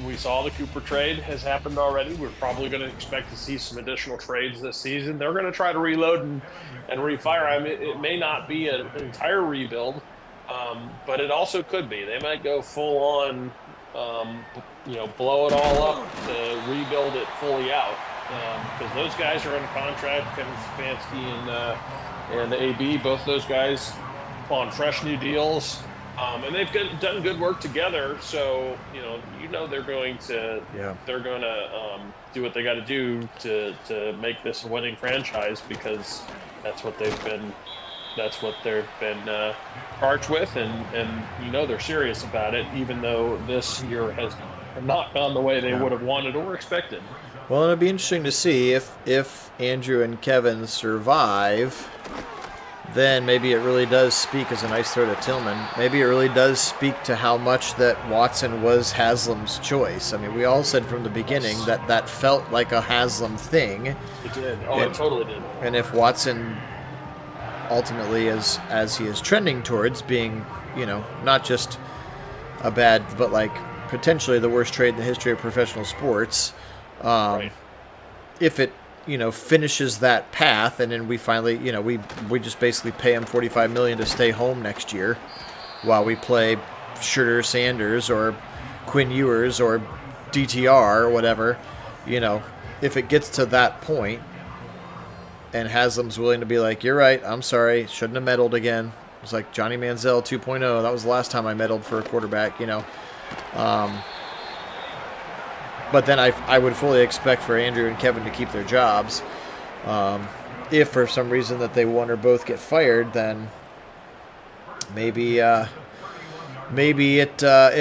we saw the Cooper trade has happened already. We're probably going to expect to see some additional trades this season. They're going to try to reload and refire. I mean, it may not be an entire rebuild. But it also could be. They might go full on, blow it all up to rebuild it fully out. Because those guys are in contract, Kevin Stefanski and AB, both those guys on fresh new deals. And they've done good work together. So, they're going to do what they got to do to make this a winning franchise, because that's what they've been charged with, and they're serious about it, even though this year has not gone the way they would have wanted or expected. Well, it'll be interesting to see if Andrew and Kevin survive. Then maybe it really does speak, as a nice throw to Tillman, maybe it really does speak to how much that Watson was Haslam's choice. I mean, we all said from the beginning that felt like a Haslam thing. It did. It totally did. And if Watson ultimately, as he is trending towards being, not just a bad, but like potentially the worst trade in the history of professional sports, right. If it, finishes that path, and then we finally, we just basically pay him $45 million to stay home next year while we play Schroeder Sanders or Quinn Ewers or DTR or whatever, if it gets to that point, and Haslam's willing to be like, "You're right, I'm sorry, shouldn't have meddled again." It's like Johnny Manziel 2.0. That was the last time I meddled for a quarterback, But then I would fully expect for Andrew and Kevin to keep their jobs. If for some reason that they one or both get fired, then maybe it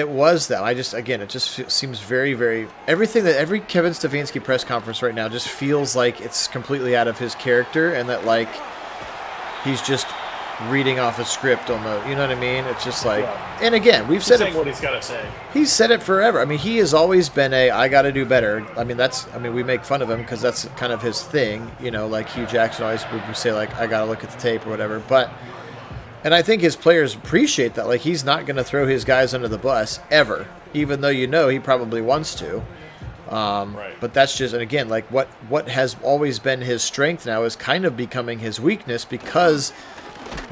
was them. It just seems very, very, every Kevin Stefanski press conference right now just feels like it's completely out of his character, and that like he's just reading off a script almost. You know what I mean? It's just like, and again, we've said saying what he's got to say. He's said it forever. I mean, he has always been I got to do better. I mean, we make fun of him because that's kind of his thing. Like Hugh Jackson always would say, like, I got to look at the tape or whatever. But. And I think his players appreciate that. Like, he's not going to throw his guys under the bus, ever. Even though he probably wants to. Right. But that's just, and again, like, what has always been his strength now is kind of becoming his weakness, because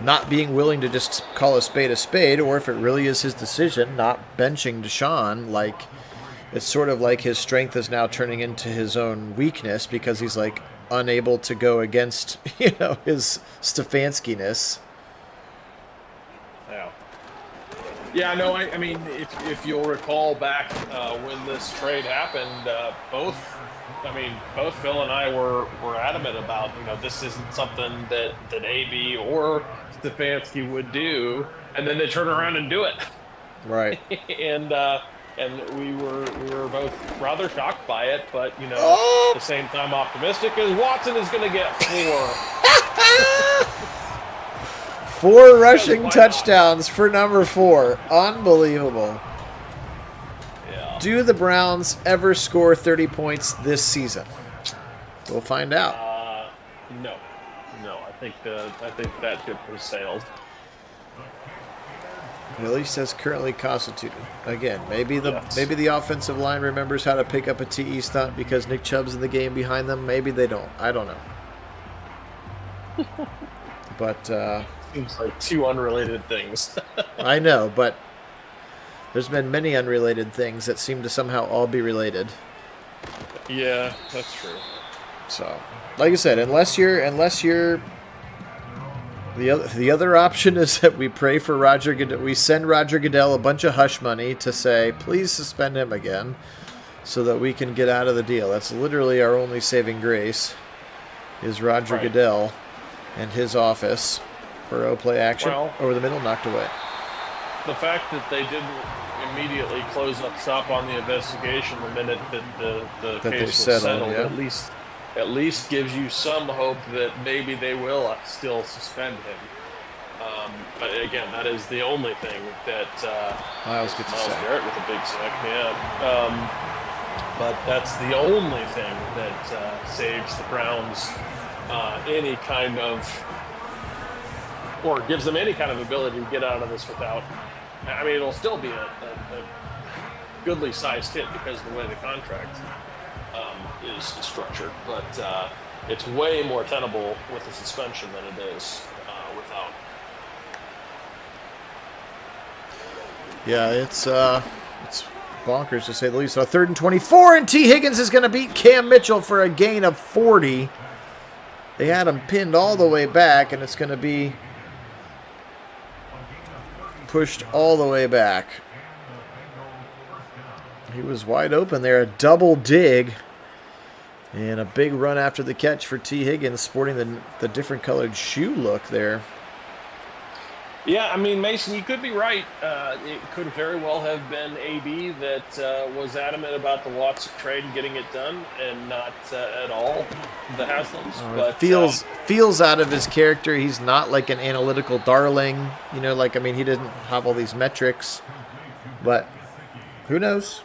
not being willing to just call a spade, or if it really is his decision, not benching Deshaun, like, it's sort of like his strength is now turning into his own weakness, because he's, like, unable to go against, his Stefanski-ness. Yeah, no, I mean, if you'll recall back when this trade happened, both I mean, both Phil and I were adamant about, this isn't something that AB or Stefanski would do, and then they turn around and do it. Right. And we were both rather shocked by it, but at the same time optimistic, as Watson is going to get 4. 4 rushing touchdowns for number 4. Unbelievable. Yeah. Do the Browns ever score 30 points this season? We'll find out. No. I think that ship has sailed. At least as currently constituted. Again, maybe the offensive line remembers how to pick up a TE stunt because Nick Chubb's in the game behind them. Maybe they don't. I don't know. But seems like 2 unrelated things. I know, but there's been many unrelated things that seem to somehow all be related. Yeah, that's true. So, like I said, unless you're the other option is that we pray for Roger Goodell. We send Roger Goodell a bunch of hush money to say, please suspend him again so that we can get out of the deal. That's literally our only saving grace is Roger Goodell and his office. Burrow play action over the middle, knocked away. The fact that they didn't immediately close up shop on the investigation the minute that the case was settled, at least gives you some hope that maybe they will still suspend him. But again, that is the only thing that Miles Garrett with a big sack. Yeah, but that's the only thing that saves the Browns any kind of, or gives them any kind of ability to get out of this without. I mean, it'll still be a goodly sized hit because of the way the contract is structured, but it's way more tenable with a suspension than it is without. Yeah, it's bonkers to say the least. So 3rd and 24, and T. Higgins is going to beat Cam Mitchell for a gain of 40. They had him pinned all the way back, and it's going to be pushed all the way back. He was wide open there, a double dig. And a big run after the catch for T. Higgins, sporting the different colored shoe look there. Yeah, I mean, Mason, you could be right. It could very well have been AB that was adamant about the Watson trade and getting it done, and not at all the Haslams. But feels out of his character. He's not like an analytical darling. He didn't have all these metrics. But who knows?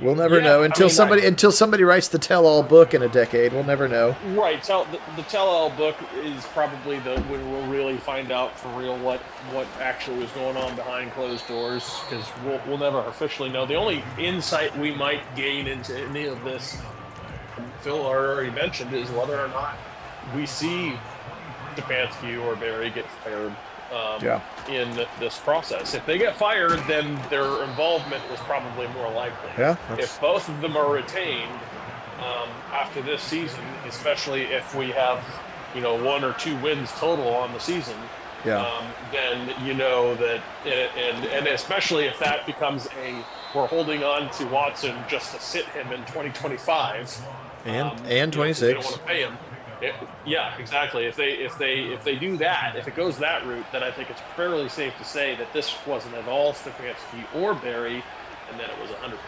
We'll never know until somebody writes the tell-all book in a decade. We'll never know. Right. The tell-all book is probably when we'll really find out for real what actually was going on behind closed doors, because we'll never officially know. The only insight we might gain into any of this, Phil already mentioned, is whether or not we see Stefanski or Barry get fired in this process. If they get fired, then their involvement was probably more likely. Yeah, if both of them are retained after this season, especially if we have 1 or 2 wins total on the season, then that, and especially if that becomes we're holding on to Watson just to sit him in 2025 and 26. They don't want to pay him. Yeah, exactly. If they do that, if it goes that route, then I think it's fairly safe to say that this wasn't at all Stefanski or Barry, and then it was 100%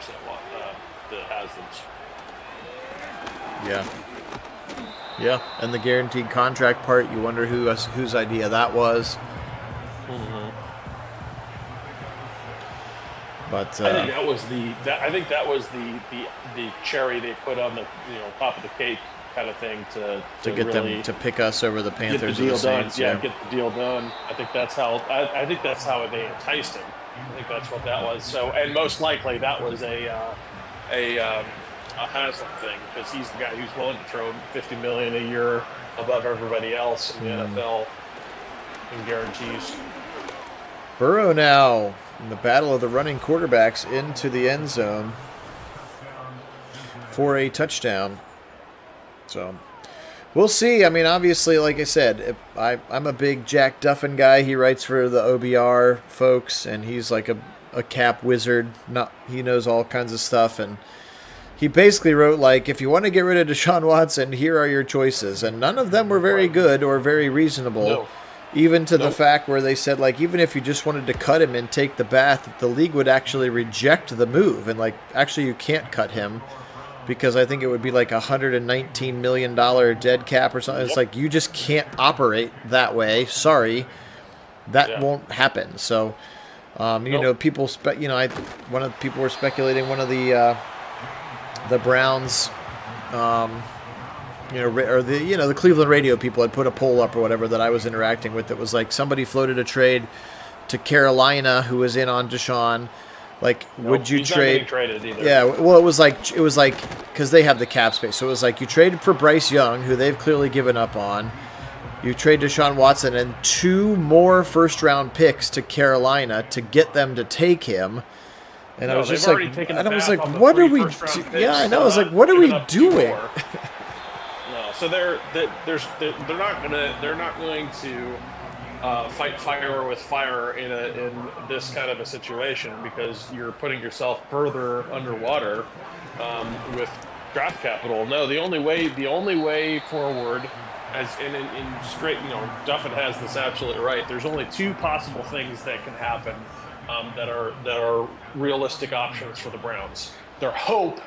the Haslams. Yeah, and the guaranteed contract part, you wonder whose idea that was. Mm-hmm. But I think that was the cherry they put on the top of the cake kind of thing to get really them to pick us over the Panthers get the deal or the Saints. done. Get the deal done. I think that's how they enticed him. I think that's what that was. So, and most likely that was a Haslam thing, because he's the guy who's willing to throw $50 million a year above everybody else in the NFL in guarantees. Burrow now in the battle of the running quarterbacks into the end zone for a touchdown. So we'll see. I mean, obviously, like I said, I'm a big Jack Duffin guy. He writes for the OBR folks, and he's like a cap wizard. He knows all kinds of stuff, and he basically wrote, like, if you want to get rid of Deshaun Watson, here are your choices. And none of them were very good or very reasonable. No. Even to the fact where they said, like, even if you just wanted to cut him and take the bath, the league would actually reject the move. And, like, actually you can't cut him because I think it would be like $119 million dead cap or something. It's like, you just can't operate that way. Sorry. That won't happen. So, you know, people, one of the people were speculating one of the Browns, or the Cleveland radio people had put a poll up or whatever that I was interacting with. That was like somebody floated a trade to Carolina who was in on Deshaun. Like, would you trade? Not getting traded either. Yeah, well, it was like because they have the cap space, so it was like you traded for Bryce Young, who they've clearly given up on. You trade Deshaun Watson and 2 more first-round picks to Carolina to get them to take him. And I was just like, what are we? Yeah, I know. I was like, what are we doing? No, so they're not going to fight fire with fire in this kind of a situation, because you're putting yourself further underwater with draft capital. No, the only way forward. As in straight, Duffin has this absolutely right. There's only 2 possible things that can happen that are realistic options for the Browns. Their hope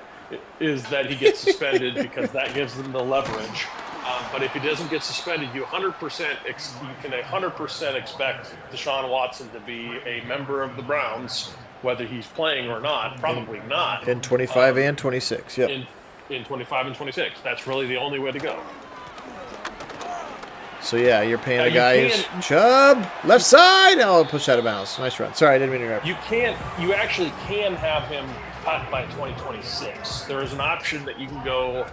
is that he gets suspended because that gives them the leverage. But if he doesn't get suspended, you can 100% expect Deshaun Watson to be a member of the Browns, whether he's playing or not. Probably not. In 25 and 26. Yep. In 25 and 26. That's really the only way to go. So, yeah, you're paying a guy who's Chubb, left side. Oh, push out of bounds. Nice run. Sorry, I didn't mean to interrupt. You actually can have him cut by 2026. There is an option that you can go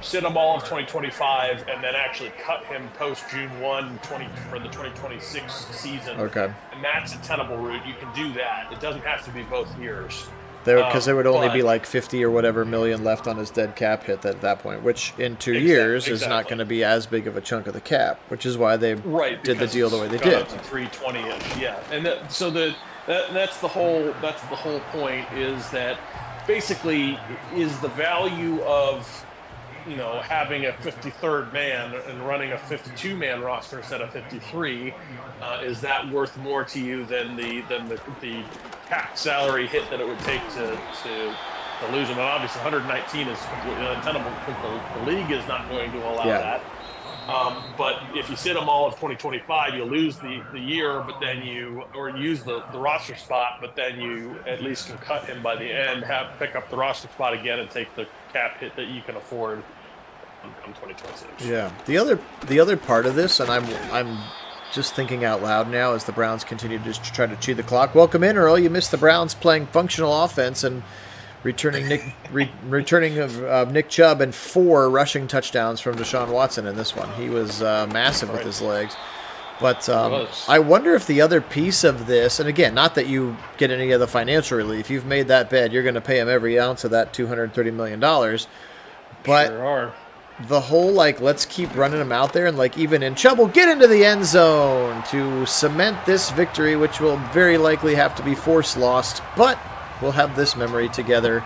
sit him all of 2025 and then actually cut him post June 1 for the 2026 season. Okay. And that's a tenable route. You can do that. It doesn't have to be both years. Because there would only be like 50 or whatever million left on his dead cap hit at that point, which in 2 years is not going to be as big of a chunk of the cap, which is why they did the deal the way they did. Up to 320-ish, yeah. And that's the whole point, is that basically is the value of having a 53rd man and running a 52-man roster instead of 53, is that worth more to you than the cap salary hit that it would take to lose him? And obviously 119 is completely untenable because the league is not going to allow that. But if you sit them all of 2025, you lose the year, but then or use the roster spot, but then you at least can cut him by the end, pick up the roster spot again, and take the cap hit that you can afford come 2026. Yeah. The other part of this, and I'm just thinking out loud now as the Browns continue to just try to chew the clock. Welcome in, Earl. You missed the Browns playing functional offense and returning of Nick Chubb and 4 rushing touchdowns from Deshaun Watson in this one. He was massive with his legs. But I wonder if the other piece of this, and again, not that you get any of the financial relief. You've made that bet. You're going to pay him every ounce of that $230 million. But sure are. The whole, let's keep running him out there, and, even in Chubb will get into the end zone to cement this victory, which will very likely have to be force lost, but we'll have this memory together,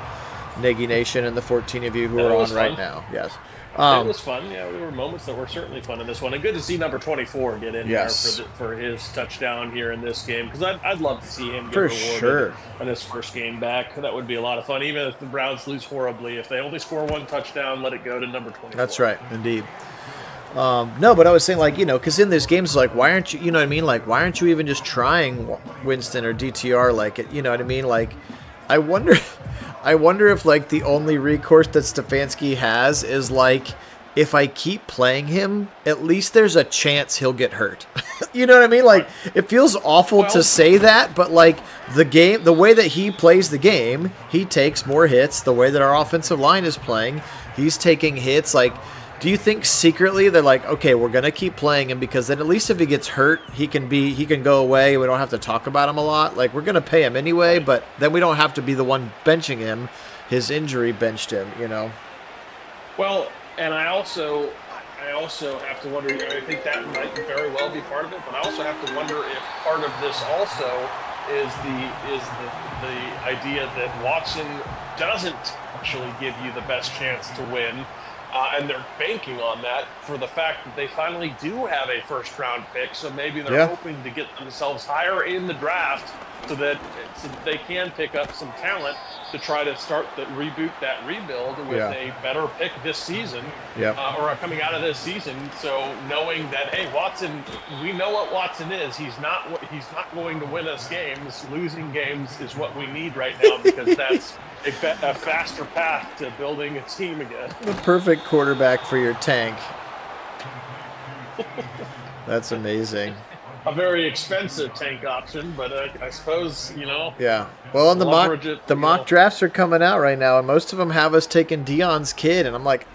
Nagy Nation and the 14 of you who are on right now. Yes. It was fun. Yeah, there were moments that were certainly fun in this one. And good to see number 24 get in there for his touchdown here in this game, because I'd love to see him get rewarded on his first game back. That would be a lot of fun, even if the Browns lose horribly. If they only score 1 touchdown, let it go to number 24. That's right, indeed. No, but I was saying, because in these games, why aren't you, you know what I mean? Why aren't you even just trying Winston or DTR? You know what I mean? I wonder if the only recourse that Stefanski has is if I keep playing him, at least there's a chance he'll get hurt. You know what I mean? It feels awful to say that, but the way that he plays the game, he takes more hits. The way that our offensive line is playing, he's taking hits. Do you think secretly they're okay, we're gonna keep playing him because then at least if he gets hurt, he can go away. We don't have to talk about him a lot. We're gonna pay him anyway, but then we don't have to be the one benching him. His injury benched him, Well, and I also have to wonder. I think that might very well be part of it, but I also have to wonder if part of this also is the idea that Watson doesn't actually give you the best chance to win. And they're banking on that for the fact that they finally do have a first-round pick, so maybe they're hoping to get themselves higher in the draft so that they can pick up some talent to try to reboot that rebuild with a better pick this season, or coming out of this season. So knowing that, hey, Watson, we know what Watson is. He's not going to win us games. Losing games is what we need right now because that's a faster path to building a team again. The perfect quarterback for your tank. That's amazing. A very expensive tank option, but I suppose, Yeah. Well, and the mock drafts are coming out right now, and most of them have us taking Deion's kid, and I'm like,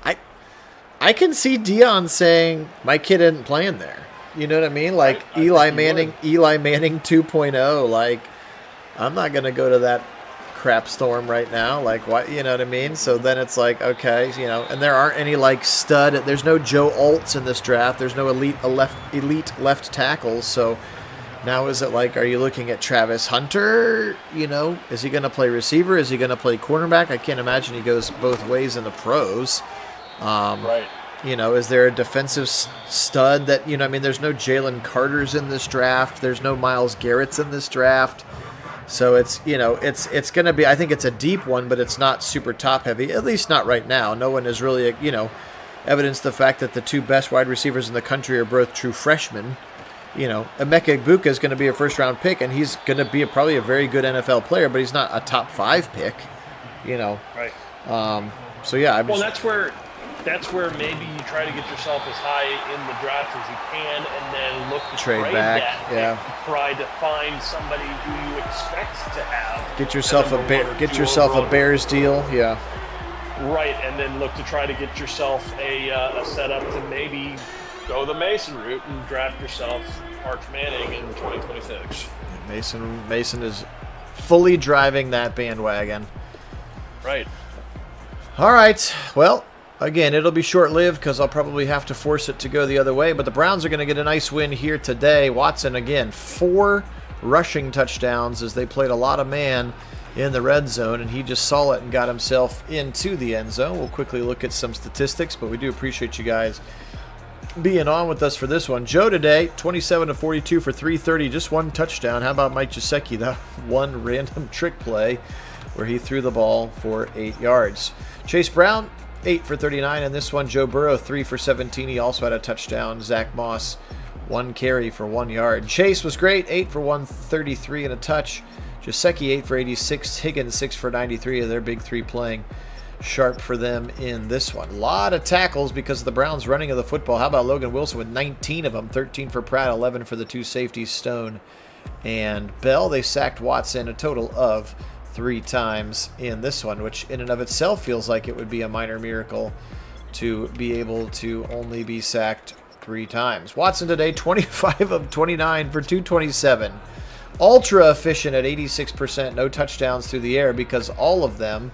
I can see Deion saying, my kid isn't playing there. You know what I mean? Like Eli Manning 2.0. Like, I'm not going to go to that crap storm right now, like what, you know what I mean? So then it's like, okay, and there aren't any like stud. There's no Joe Alts in this draft. There's no elite left tackles. So now is it like, are you looking at Travis Hunter? Is he going to play receiver? Is he going to play cornerback? I can't imagine he goes both ways in the pros. Right. Is there a defensive stud that there's no Jalen Carters in this draft. There's no Myles Garrett's in this draft. So it's it's going to be, I think it's a deep one, but it's not super top heavy, at least not right now. No one has really, evidenced the fact that the two best wide receivers in the country are both true freshmen. Emeka Egbuka is going to be a first round pick, and he's going to be probably a very good NFL player, but he's not a top 5 pick, Right. So yeah. That's where maybe you try to get yourself as high in the draft as you can, and then look to trade back. That try to find somebody who you expect to have. Get yourself a Bears deal. Yeah. Right, and then look to try to get yourself a setup to maybe go the Mason route and draft yourself Arch Manning in 2026. Mason is fully driving that bandwagon. Right. All right. Well, again, it'll be short-lived because I'll probably have to force it to go the other way. But the Browns are going to get a nice win here today. Watson, again, 4 rushing touchdowns as they played a lot of man in the red zone, and he just saw it and got himself into the end zone. We'll quickly look at some statistics, but we do appreciate you guys being on with us for this one. Joe today, 27 of 42 for 330, just 1 touchdown. How about Mike Gesicki? That one random trick play where he threw the ball for 8 yards. Chase Brown, 8 for 39 in this one. Joe Burrow, 3 for 17. He also had a touchdown. Zach Moss, 1 carry for 1 yard. Chase was great, 8 for 133 and a touch. Gesicki, 8 for 86. Higgins, 6 for 93. Their big 3 playing sharp for them in this one. A lot of tackles because of the Browns running of the football. How about Logan Wilson with 19 of them? 13 for Pratt, 11 for the 2 safeties, Stone and Bell. They sacked Watson a total of 3 times in this one, which in and of itself feels like it would be a minor miracle to be able to only be sacked 3 times. Watson today, 25 of 29 for 227. Ultra efficient at 86%. No touchdowns through the air because all of them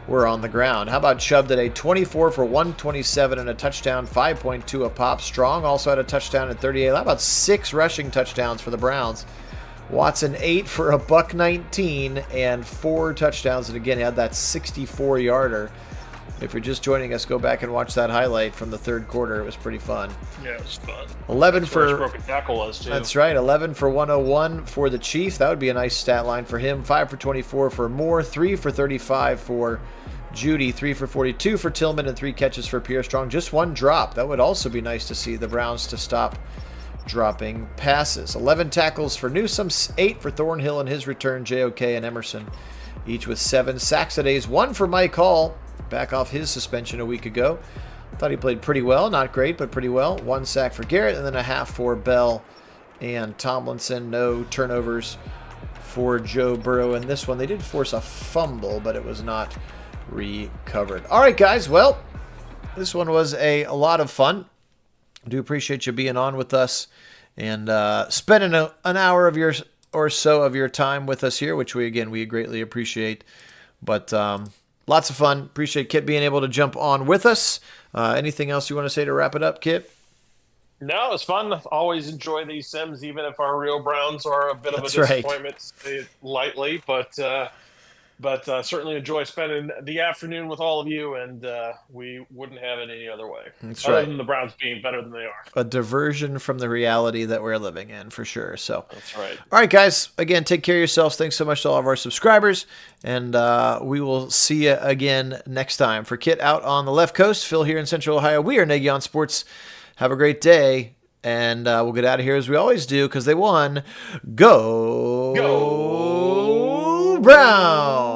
were on the ground. How about Chubb today? 24 for 127 and a touchdown, 5.2 a pop. Strong also had a touchdown at 38. How about 6 rushing touchdowns for the Browns? Watson 8 for a $119 and 4 touchdowns, and again had that 64-yarder. If you're just joining us, go back and watch that highlight from the third quarter. It was pretty fun. Yeah, it was fun. 11 that's for where his broken tackle was too. That's right. 11 for 101 for the Chief. That would be a nice stat line for him. 5 for 24 for Moore. 3 for 35 for Judy. 3 for 42 for Tillman, and 3 catches for Pierre Strong. Just 1 drop. That would also be nice to see the Browns to stop dropping passes. 11 tackles for Newsome. 8 for Thornhill in his return. JOK and Emerson each with 7 sacks today. 1 for Mike Hall, back off his suspension a week ago. Thought he played pretty well. Not great, but pretty well. 1 sack for Garrett, and then a half for Bell and Tomlinson. No turnovers for Joe Burrow in this one. They did force a fumble, but it was not recovered. All right, guys. Well, this one was a lot of fun. Do appreciate you being on with us and spending an hour of your or so of your time with us here, which we greatly appreciate. But lots of fun. Appreciate Kit being able to jump on with us. Anything else you want to say to wrap it up, Kit? No, it's fun. Always enjoy these sims, even if our real Browns are a bit of a That's right. disappointment, to say it lightly. But certainly enjoy spending the afternoon with all of you, and we wouldn't have it any other way. That's other right. than the Browns being better than they are. A diversion from the reality that we're living in, for sure. So, That's right. All right, guys. Again, take care of yourselves. Thanks so much to all of our subscribers, and we will see you again next time. For Kit out on the left coast, Phil here in Central Ohio, we are Nagy on Sports. Have a great day, and we'll get out of here as we always do because they won. Go Browns!